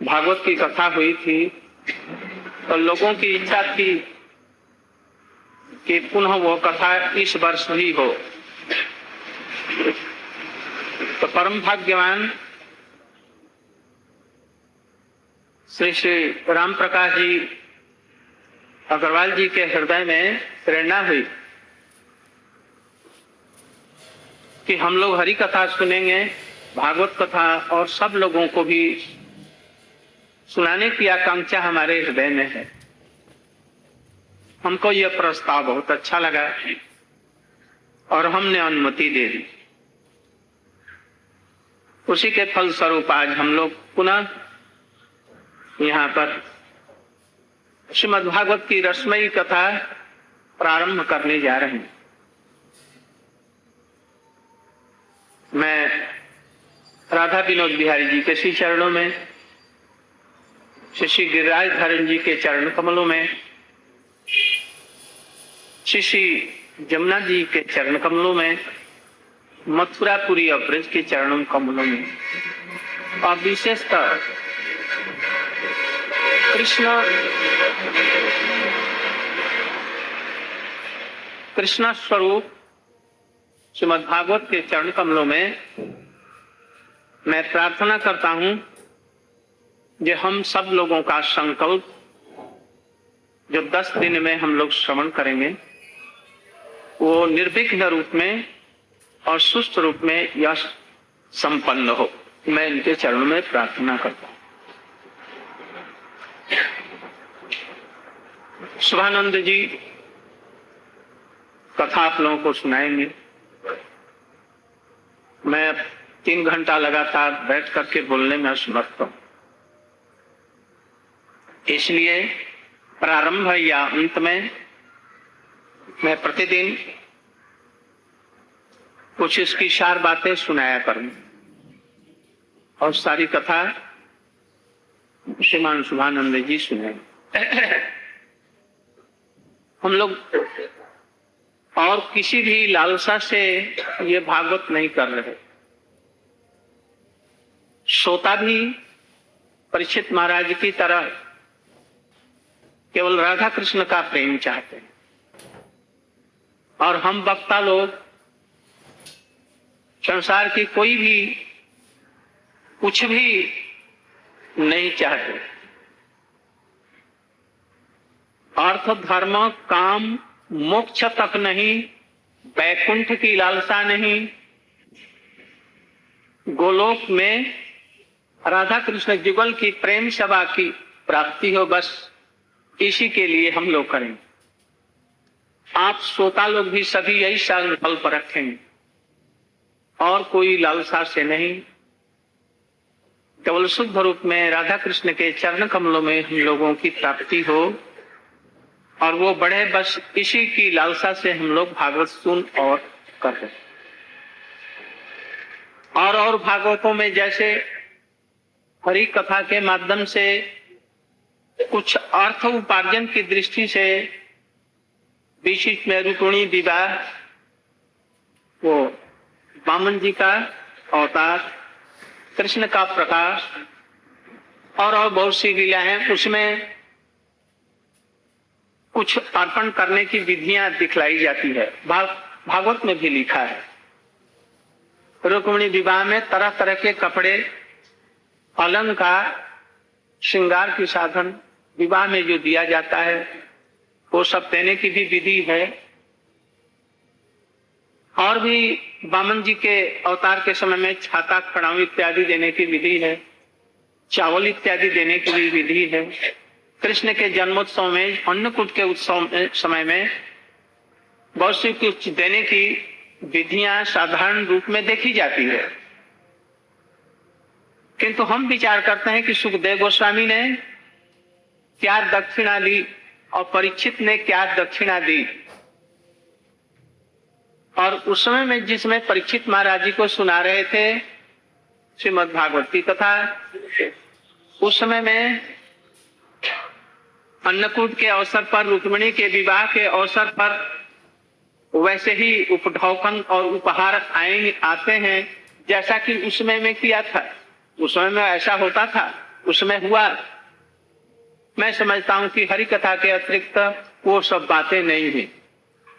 भागवत की कथा हुई थी तो लोगों की इच्छा थी कि पुनः वो कथा इस वर्ष ही हो। तो परम भाग्यवान श्री श्री राम प्रकाश जी अग्रवाल जी के हृदय में प्रेरणा हुई कि हम लोग हरि कथा सुनेंगे, भागवत कथा, और सब लोगों को भी सुनाने की आकांक्षा हमारे हृदय में है। हमको यह प्रस्ताव बहुत अच्छा लगा और हमने अनुमति दे दी। उसी के फलस्वरूप आज हम लोग पुनः यहाँ पर श्रीमद्भागवत की रसमयी कथा प्रारंभ करने जा रहे हैं। मैं राधा विनोद बिहारी जी के श्री चरणों में, श्री गिरिराज धरण जी के चरण कमलों में, श्री जमुना जी के चरण कमलों में, मथुरापुरी और ब्रज के चरण कमलों में, और विशेषतः कृष्ण स्वरूप श्रीमद् भागवत के चरण कमलों में मैं प्रार्थना करता हूं कि हम सब लोगों का संकल्प जो 10 दिन में हम लोग श्रवण करेंगे वो निर्विघ्न रूप में और सुस्त रूप में यश संपन्न हो। मैं इनके चरणों में प्रार्थना करता हूं। शुभानंद जी कथा आप लोगों को सुनाएंगे। मैं 3 घंटा लगातार बैठ करके बोलने में असमर्थ हूं, इसलिए प्रारंभ या अंत में मैं प्रतिदिन कुछ इसकी 4 बातें सुनाया करूं और सारी कथा श्रीमान शुभानंद जी सुनाएंगे। हम लोग और किसी भी लालसा से ये भागवत नहीं कर रहे। श्रोता भी परीक्षित महाराज की तरह केवल राधा कृष्ण का प्रेम चाहते हैं, और हम वक्ता लोग संसार की कोई भी कुछ भी नहीं चाहते। अर्थ, धर्म, काम, मोक्ष तक नहीं, वैकुंठ की लालसा नहीं, गोलोक में राधा कृष्ण जुगल की प्रेम सभा की प्राप्ति हो, बस इसी के लिए हम लोग करें। आप श्रोता लोग भी सभी यही संकल्प रखें और कोई लालसा से नहीं, केवल शुद्ध रूप में राधा कृष्ण के चरण कमलों में हम लोगों की प्राप्ति हो और वो बढ़े, बस इसी की लालसा से हम लोग भागवत सुन और कर रहे। और भागवतों में जैसे हरि कथा के माध्यम से कुछ अर्थ उपार्जन की दृष्टि से बीच में रुक्मिणी विवाह, वो वामन जी का अवतार, कृष्ण का प्रकाश और बहुत सी लीला है, उसमें कुछ अर्पण करने की विधियां दिखलाई जाती है। भागवत में भी लिखा है। रुक्मिणी विवाह में तरह तरह के कपड़े, अलंकार, श्रृंगार की साधन विवाह में जो दिया जाता है वो सब देने की भी विधि है। और भी वामन जी के अवतार के समय में छाता, खड़ाऊ इत्यादि देने की विधि है, चावल इत्यादि देने की भी विधि है। कृष्ण के जन्मोत्सव में, अन्नकूट के उत्सव समय में बहुत सी कुछ देने की विधियां साधारण रूप में देखी जाती है, किंतु हम विचार करते हैं कि सुखदेव गोस्वामी ने क्या दक्षिणा ली और परीक्षित ने क्या दक्षिणा दी। और उस समय में जिसमें परीक्षित महाराज जी को सुना रहे थे श्रीमद् भागवत की कथा, उस समय में अन्नकूट के अवसर पर, रुक्मिणी के विवाह के अवसर पर वैसे ही उपढौकन और उपहार आते हैं जैसा कि उस समय में किया था। उस समय में ऐसा होता था उसमें हुआ। मैं समझता हूं कि हरि कथा के अतिरिक्त वो सब बातें नहीं है।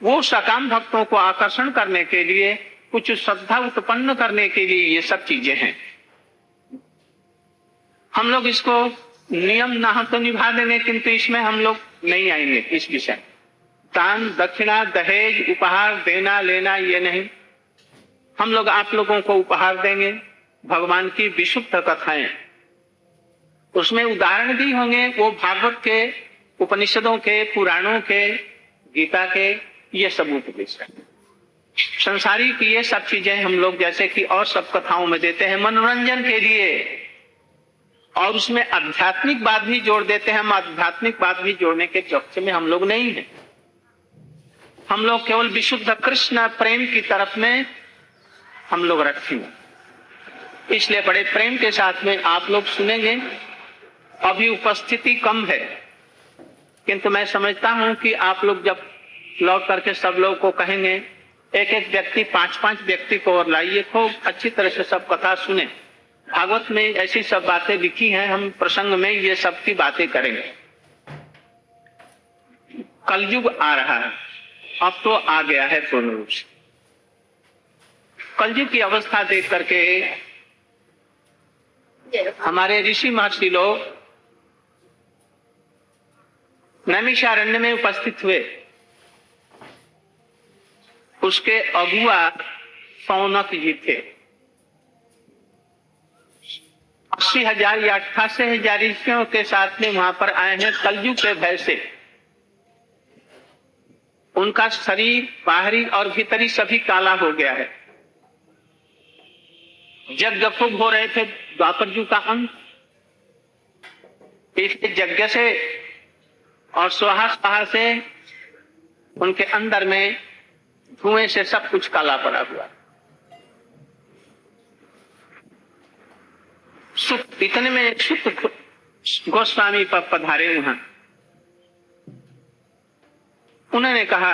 वो सकाम भक्तों को आकर्षण करने के लिए, कुछ श्रद्धा उत्पन्न करने के लिए ये सब चीजें हैं। हम लोग इसको नियम ना तो निभा देंगे, किंतु इसमें हम लोग नहीं आएंगे। इस विषय दान दक्षिणा दहेज उपहार देना लेना ये नहीं। हम लोग आप लोगों को उपहार देंगे भगवान की विशुद्ध कथाएं, उसमें उदाहरण भी होंगे वो भागवत के, उपनिषदों के, पुराणों के, गीता के, ये सब उपदेश है। संसारिक ये सब चीजें हम लोग जैसे कि और सब कथाओं में देते हैं मनोरंजन के लिए, और उसमें आध्यात्मिक बात भी जोड़ देते हैं। हम आध्यात्मिक बात भी जोड़ने के पक्ष में हम लोग नहीं है। हम लोग केवल विशुद्ध कृष्ण प्रेम की तरफ में हम लोग रखेंगे। इसलिए बड़े प्रेम के साथ में आप लोग सुनेंगे। अभी उपस्थिति कम है, किंतु मैं समझता हूं कि आप लोग जब लौट करके सब लोग को कहेंगे, एक एक व्यक्ति 5-5 व्यक्ति को और लाइए, खूब अच्छी तरह से सब कथा सुने। भागवत में ऐसी सब बातें लिखी हैं, हम प्रसंग में ये सब की बातें करेंगे। कलयुग आ रहा है, अब तो आ गया है पूर्ण रूप से। कलयुग की अवस्था देख करके हमारे ऋषि महर्षि लोग नैमिषारण्य में उपस्थित हुए। उसके अगुआ सौनक जी थे। 80,000 या 88,000 ऋषियों के साथ में वहां पर आए हैं कलयुग के भय से। उनका शरीर बाहरी और भीतरी सभी काला हो गया है। यज्ञ खूब हो रहे थे द्वापर युग का अंत। इस यज्ञ से और स्वाहा स्वाहा से उनके अंदर में धुएं से सब कुछ काला पड़ा हुआ। इतने में सुत गोस्वामी पर पधारे वहां। उन्होंने कहा,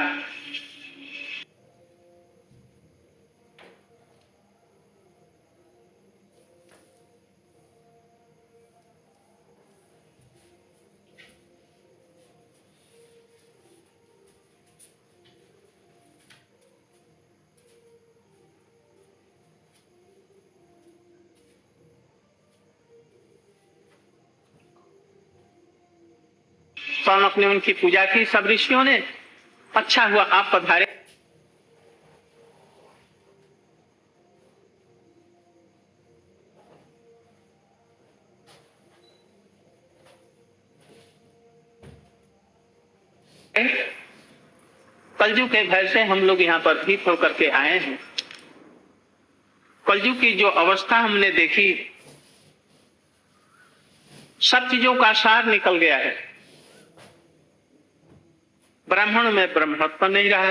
सौनक ने उनकी पूजा की, सब ऋषियों ने। अच्छा हुआ आप पधारे। कलयुग के भय से हम लोग यहाँ पर भीत होकर के आए हैं। कलयुग की जो अवस्था हमने देखी, सब चीजों का सार निकल गया है। ब्राह्मण में ब्रह्मत्व नहीं रहा,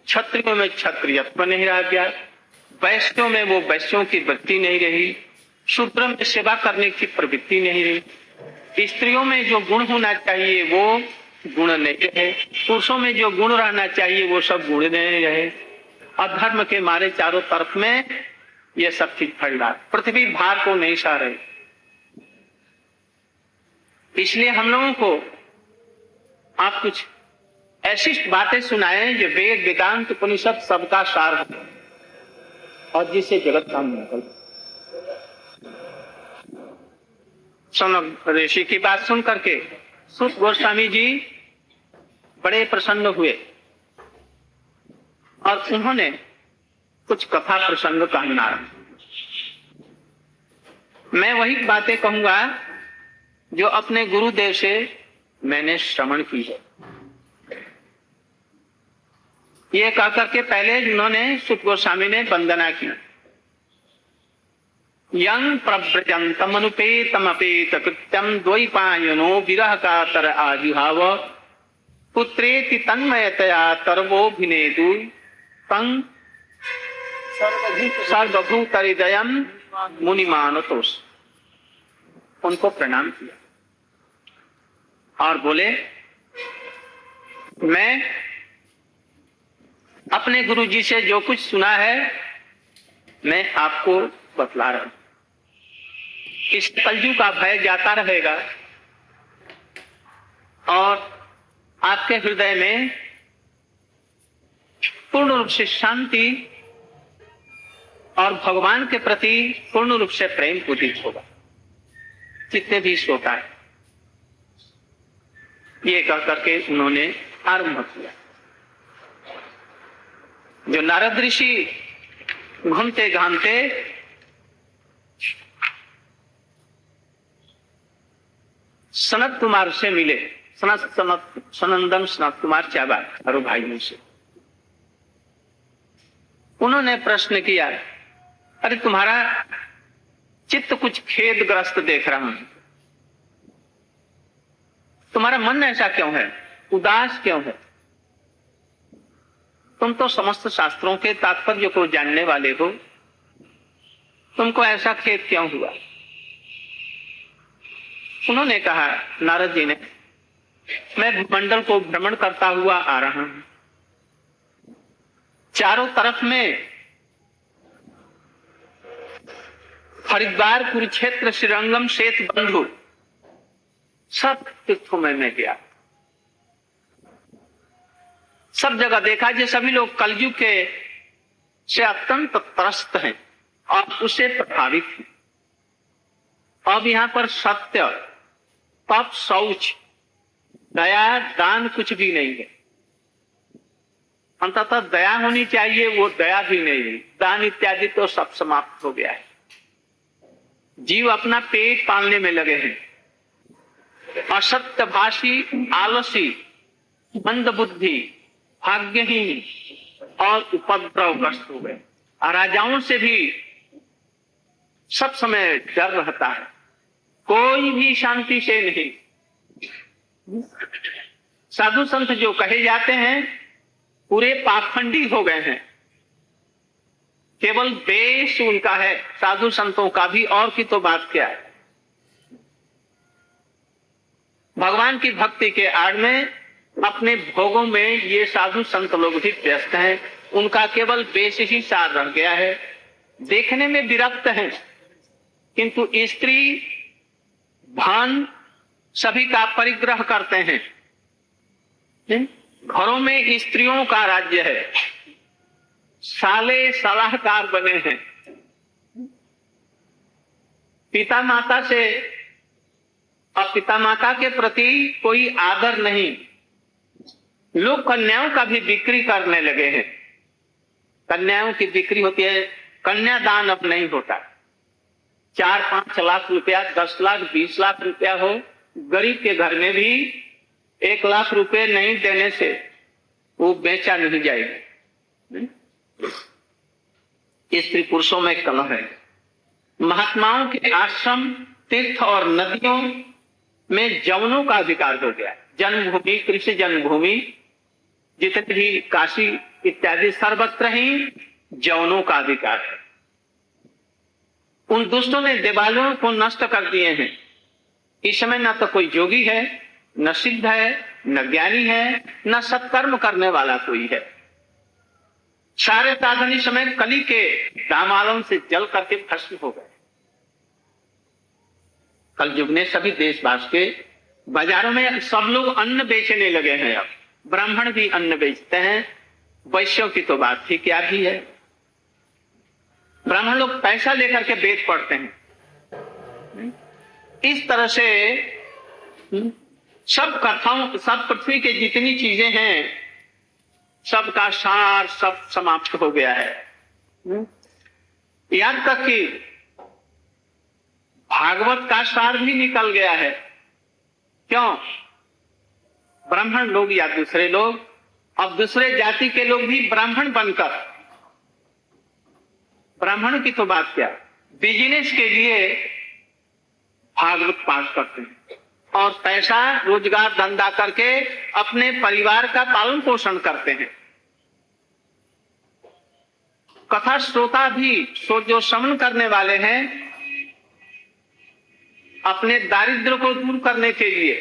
क्षत्रियों में क्षत्रियत्व नहीं रह गया, वैश्यों में वो वैश्यों की वृत्ति नहीं रही, शूद्र में सेवा करने की प्रवृत्ति नहीं रही, स्त्रियों में जो गुण होना चाहिए वो गुण नहीं रहे, पुरुषों में जो गुण रहना चाहिए वो सब गुण नहीं रहे। अधर्म के मारे चारों तरफ में ये सब चीज फैल रहा, पृथ्वी भार को नहीं सह रही। इसलिए हम लोगों को आप कुछ ऐसी बातें सुनाएं जो वेद वेदांत उपनिषद सबका सार है और जिससे जगत का मंगल। सौनक ऋषि की बात सुन करके सुत गोस्वामी जी बड़े प्रसन्न हुए और उन्होंने कुछ कथा प्रसंग कहना। मैं वही बातें कहूंगा जो अपने गुरुदेव से मैंने श्रवण की है। ये कह करके पहले उन्होंने सुत गोस्वामी ने वंदना की। यं प्रव्रजंतम अनुपेतम अपेत कृत्यम द्वैपायनो विरह कातर आजुहाव पुत्रेति तन्मयतया तरवोभिनेदु तं सर्वभूत हृदयम मुनिमानतोष। उनको प्रणाम किया और बोले, मैं अपने गुरु जी से जो कुछ सुना है मैं आपको बतला रहा हूं। इस कलयुग का भय जाता रहेगा और आपके हृदय में पूर्ण रूप से शांति और भगवान के प्रति पूर्ण रूप से प्रेम उदित होगा। जितने भी श्रोता है, ये कह करके उन्होंने आरंभ किया। जो नारद ऋषि घूमते घामते सनत कुमार से मिले, सनंदन सनत कुमार चारों भाइयों से। उन्होंने प्रश्न किया, अरे तुम्हारा चित्त कुछ खेदग्रस्त देख रहा हूं, तुम्हारा मन ऐसा क्यों है, उदास क्यों है? तुम तो समस्त शास्त्रों के तात्पर्य को जानने वाले हो, तुमको ऐसा खेद क्यों हुआ? उन्होंने कहा, नारद जी ने, मैं मंडल को भ्रमण करता हुआ आ रहा हूं, चारों तरफ में हरिद्वार, कुरुक्षेत्र, श्रीरंगम, श्वेत बंधु, सब तीर्थों में मैं गया, सब जगह देखा कि सभी लोग कलयुग के से अत्यंत त्रस्त हैं और उससे प्रभावित हैं। अब यहां पर सत्य, तप, शौच, दया, दान कुछ भी नहीं है। अंततः दया होनी चाहिए, वो दया भी नहीं है। दान इत्यादि तो सब समाप्त हो गया है। जीव अपना पेट पालने में लगे हैं। असत्यभाषी, आलसी, मंद बुद्धि, भाग्यहीन और उपद्रवग्रस्त हो गए। राजाओं से भी सब समय डर रहता है, कोई भी शांति से नहीं। साधु संत जो कहे जाते हैं पूरे पाखंडी हो गए हैं। केवल देश उनका है, साधु संतों का भी, और की तो बात क्या है। भगवान की भक्ति के आड़ में अपने भोगों में ये साधु संत लोग भी व्यस्त हैं। उनका केवल वेश ही सार रह गया है। देखने में विरक्त हैं, किंतु स्त्री धन सभी का परिग्रह करते हैं। घरों में स्त्रियों का राज्य है, साले सलाहकार बने हैं। पिता माता से और पिता माता के प्रति कोई आदर नहीं। लोग कन्याओं का भी बिक्री करने लगे हैं। कन्याओं की बिक्री होती है, कन्यादान अब नहीं होता। 4-5 लाख रुपया, 10 लाख, 20 लाख रुपया हो, गरीब के घर में भी 1 लाख रुपए नहीं देने से वो बेचा नहीं जाएगा। स्त्री पुरुषों में कलह है। महात्माओं के आश्रम, तीर्थ और नदियों में जवनों का अधिकार हो गया। जन्मभूमि, कृषि जन्मभूमि, जितने भी काशी इत्यादि सर्वत्र ही जवनों का अधिकार है। उन दुष्टों ने देवालयों को नष्ट कर दिए हैं। इस समय न तो कोई योगी है, न सिद्ध है, न ज्ञानी है, न सत्कर्म करने वाला कोई है। सारे साधन इस समय कली के दामालम से जल करके भस्म हो गए। कल युग ने सभी देशवास के बाजारों में सब लोग अन्न बेचने लगे हैं। अब ब्राह्मण भी अन्न बेचते हैं, वैश्यों की तो बात ही क्या भी है। ब्राह्मण लोग पैसा लेकर के बेच पड़ते हैं। इस तरह से सब कथाओं, सब पृथ्वी के जितनी चीजें हैं, सबका सार सब समाप्त हो गया है। यहां तक कि भागवत का सार भी निकल गया है। क्यों? ब्राह्मण लोग या दूसरे लोग, अब दूसरे जाति के लोग भी ब्राह्मण बनकर, ब्राह्मणों की तो बात क्या, बिजनेस के लिए भागवत पाठ करते हैं और पैसा रोजगार धंधा करके अपने परिवार का पालन पोषण करते हैं। कथा श्रोता भी जो श्रवण करने वाले हैं, अपने दारिद्र्य को दूर करने के लिए,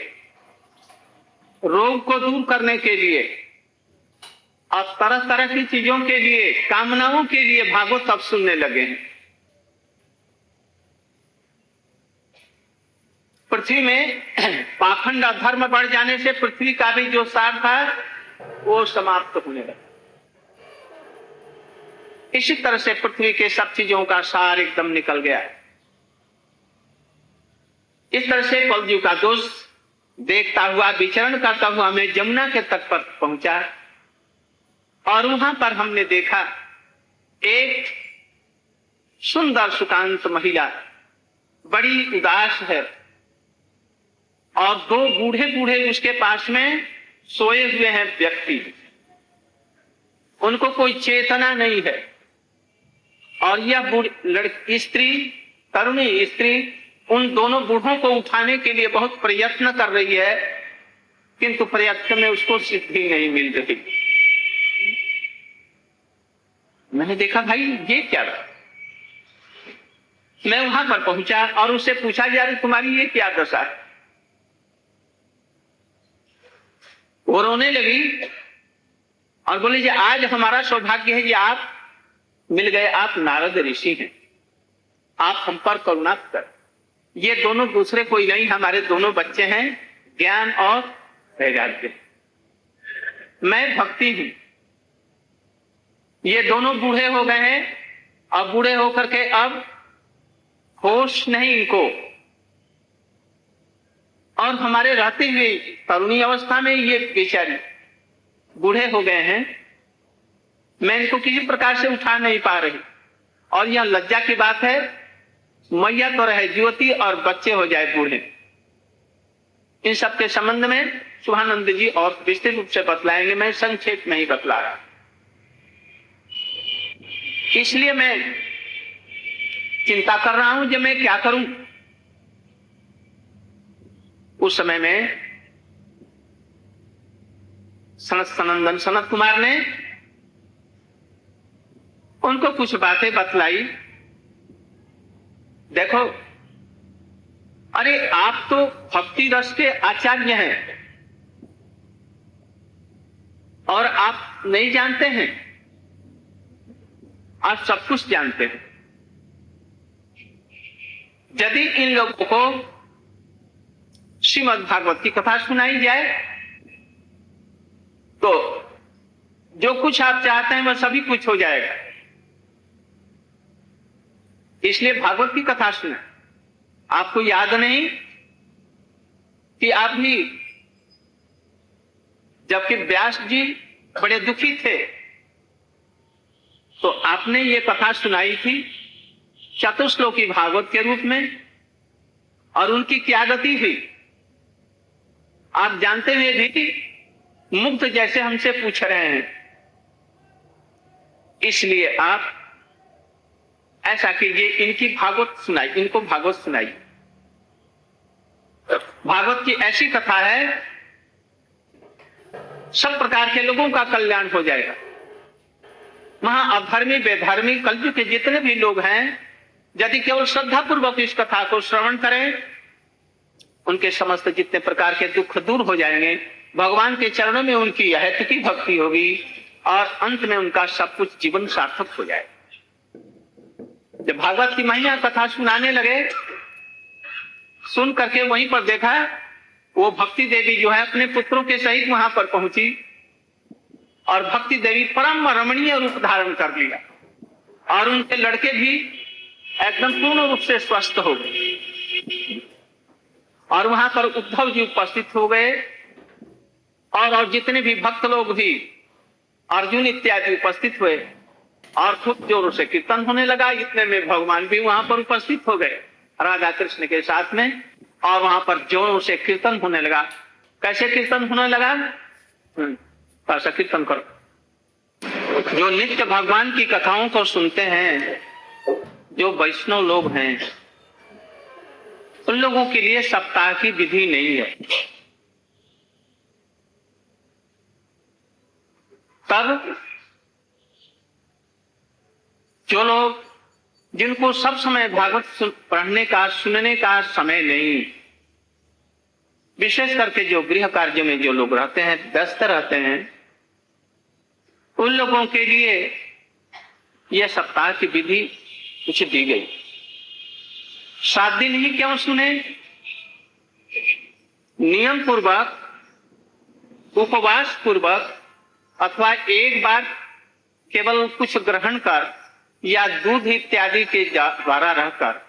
रोग को दूर करने के लिए और तरह तरह की चीजों के लिए, कामनाओं के लिए भागवत अब सुनने लगे हैं। पृथ्वी में पाखंड अधर्म बढ़ जाने से पृथ्वी का भी जो सार था वो समाप्त होने लगा। इसी तरह से पृथ्वी के सब चीजों का सार एकदम निकल गया। इस तरह से कलयुग का दोष देखता हुआ विचरण करता हुआ मैं जमुना के तट पर पहुंचा और वहां पर हमने देखा एक सुंदर सुकांत महिला बड़ी उदास है और दो बूढ़े बूढ़े उसके पास में सोए हुए हैं व्यक्ति। उनको कोई चेतना नहीं है और यह लड़की स्त्री, तरुणी स्त्री उन दोनों बूढ़ों को उठाने के लिए बहुत प्रयत्न कर रही है, किंतु प्रयत्न में उसको सिद्धि नहीं मिल रही। मैंने देखा भाई ये क्या रहा। मैं वहां पर पहुंचा और उससे पूछा यार तुम्हारी ये क्या दशा है। वो रोने लगी और बोले जी आज हमारा सौभाग्य है कि आप मिल गए, आप नारद ऋषि हैं, आप हम पर करुणा कर। ये दोनों दूसरे कोई नहीं, हमारे दोनों बच्चे हैं, ज्ञान और वैराग्य। मैं भक्ति हूं। ये दोनों बूढ़े हो गए हैं और बूढ़े होकर के अब होश नहीं इनको, और हमारे रहते हुए तरुणी अवस्था में ये बेचारी बूढ़े हो गए हैं। मैं इनको किसी प्रकार से उठा नहीं पा रही और यह लज्जा की बात है। मैया तो रहे ज्योति और बच्चे हो जाए बूढ़े। इन सब के संबंध में शुभानंद जी और विस्तृत रूप से बतलाएंगे, मैं संक्षेप में ही बतला रहा। इसलिए मैं चिंता कर रहा हूं कि मैं क्या करूं। उस समय में सनंदन सनत कुमार ने उनको कुछ बातें बतलाई। देखो, अरे आप तो भक्ति रस के आचार्य हैं और आप नहीं जानते हैं, आप सब कुछ जानते हैं। यदि इन लोगों को श्रीमद् भागवत की कथा सुनाई जाए तो जो कुछ आप चाहते हैं वह सभी कुछ हो जाएगा। इसलिए भागवत की कथा सुने। आपको याद नहीं कि आप भी, जबकि व्यास जी बड़े दुखी थे तो आपने ये कथा सुनाई थी चतुश्लोकी भागवत के रूप में, और उनकी क्या गति हुई आप जानते हुए भी मुग्ध जैसे हमसे पूछ रहे हैं। इसलिए आप ऐसा कीजिए, इनकी भागवत सुनाई, इनको भागवत सुनाई। भागवत की ऐसी कथा है सब प्रकार के लोगों का कल्याण हो जाएगा। वहां अधर्मी बेधर्मी कलयुग के जितने भी लोग हैं, यदि केवल श्रद्धा पूर्वक इस कथा को श्रवण करें, उनके समस्त जितने प्रकार के दुख दूर हो जाएंगे। भगवान के चरणों में उनकी अहेतु की भक्ति होगी और अंत में उनका सब कुछ जीवन सार्थक हो जाएगा। जब भागवत की महिमा कथा सुनाने लगे, सुन करके वहीं पर देखा वो भक्ति देवी जो है अपने पुत्रों के सहित वहां पर पहुंची और भक्ति देवी परम रमणीय रूप धारण कर लिया और उनके लड़के भी एकदम पूर्ण रूप से स्वस्थ हो गए। और वहां पर उद्धव जी उपस्थित हो गए और जितने भी भक्त लोग भी, अर्जुन इत्यादि उपस्थित हुए और खूब जोरों से कीर्तन होने लगा। इतने में भगवान भी वहां पर उपस्थित हो गए राधा कृष्ण के साथ में, और वहां पर जोरों से कीर्तन होने लगा। कैसे कीर्तन होने लगा? ऐसा कीर्तन करो। जो नित्य भगवान की कथाओं को सुनते हैं, जो वैष्णव लोग हैं, उन लोगों के लिए सप्ताह की विधि नहीं है। तब जो लोग, जिनको सब समय भागवत पढ़ने का, सुनने का समय नहीं, विशेष करके जो गृह कार्य में जो लोग रहते हैं, व्यस्त रहते हैं, उन लोगों के लिए यह सप्ताह की विधि कुछ दी गई। 7 दिन ही क्यों सुने? नियम पूर्वक, उपवास पूर्वक अथवा एक बार केवल कुछ ग्रहण कर या दूध इत्यादि के द्वारा रहकर,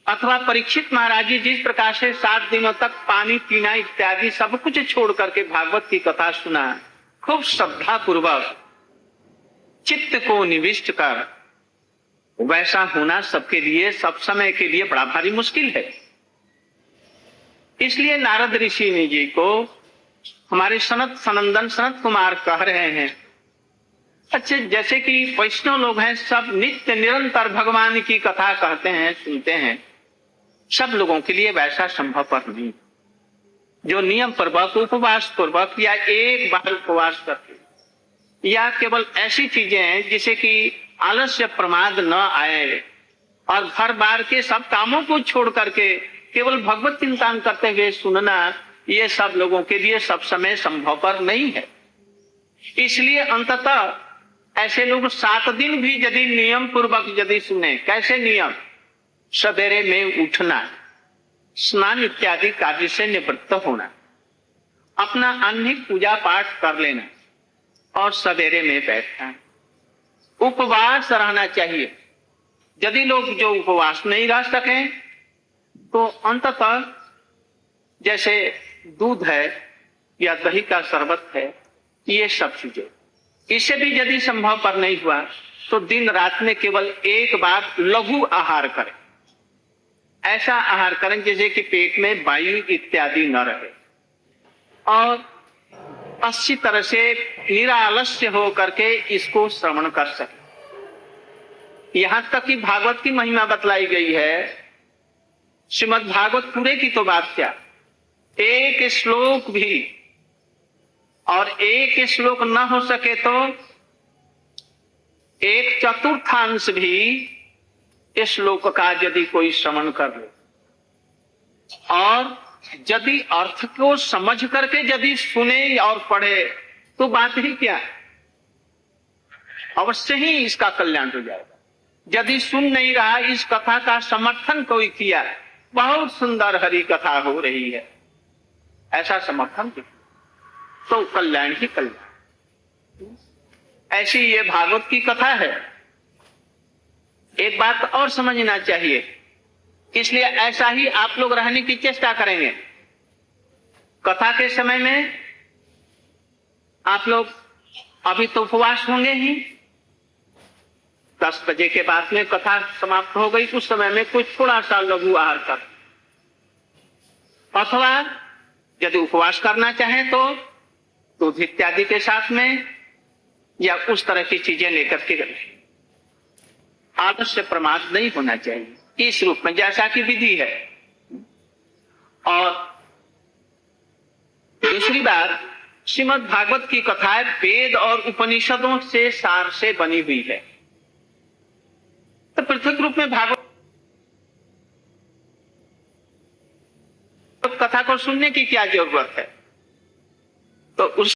अथवा परीक्षित महाराज जी जिस प्रकार से 7 दिनों तक पानी पीना इत्यादि सब कुछ छोड़ करके भागवत की कथा सुना, खूब श्रद्धा पूर्वक चित्त को निविष्ट कर, वैसा होना सबके लिए सब समय के लिए बड़ा भारी मुश्किल है। इसलिए नारद ऋषि जी को हमारे सनंदन सनत कुमार कह रहे हैं, अच्छे जैसे कि वैष्णव लोग हैं, सब नित्य निरंतर भगवान की कथा कहते हैं, सुनते हैं, सब लोगों के लिए वैसा संभव पर नहीं। जो नियम पूर्वक, उपवास पूर्वक या एक बार उपवास करके या केवल ऐसी चीजें हैं जिसे कि आलस्य प्रमाद न आए और घर बार के सब कामों को छोड़ करके केवल भगवत चिंतन करते हुए सुनना, ये सब लोगों के लिए सब समय संभव पर नहीं है। इसलिए अंततः ऐसे लोग 7 दिन भी यदि नियम पूर्वक यदि सुने, कैसे नियम? सवेरे में उठना, स्नान इत्यादि कार्य से निवृत्त होना, अपना अन्य पूजा पाठ कर लेना और सवेरे में बैठना, उपवास रहना चाहिए। यदि लोग जो उपवास नहीं रह सकें तो अंततः जैसे दूध है या दही का शरबत है, ये सब चीजें, इससे भी यदि संभव पर नहीं हुआ तो दिन रात में केवल एक बार लघु आहार करें। ऐसा आहार करें जैसे कि पेट में वायु इत्यादि न रहे और अच्छी तरह से निरालस्य हो करके इसको श्रवण कर सके। यहां तक कि भागवत की महिमा बतलाई गई है। श्रीमद् भागवत पूरे की तो बात क्या, एक श्लोक भी, और एक श्लोक न हो सके तो 1/4 भी इस श्लोक का यदि कोई श्रवण कर ले और यदि अर्थ को समझ करके यदि सुने और पढ़े तो बात ही क्या, अवश्य ही इसका कल्याण हो जाएगा। यदि सुन नहीं रहा, इस कथा का समर्थन कोई किया, बहुत सुंदर हरि कथा हो रही है, ऐसा समर्थन तो कल्याण ही कल्याण। ऐसी ये भागवत की कथा है। एक बात और समझना चाहिए, इसलिए ऐसा ही आप लोग रहने की चेष्टा करेंगे। कथा के समय में आप लोग अभी तो उपवास होंगे ही, 10 बजे के बाद में कथा समाप्त हो गई, उस समय में कुछ थोड़ा सा लघु आहार कर, अथवा यदि उपवास करना चाहें तो दूध इत्यादि के साथ में या उस तरह की चीजें लेकर के रखें। आलस्य प्रमाद नहीं होना चाहिए इस रूप में, जैसा कि विधि है। और दूसरी बात, श्रीमद् भागवत की कथाएं वेद और उपनिषदों से सार से बनी हुई है, तो पृथक रूप में भागवत कथा को सुनने की क्या जरूरत है? तो उस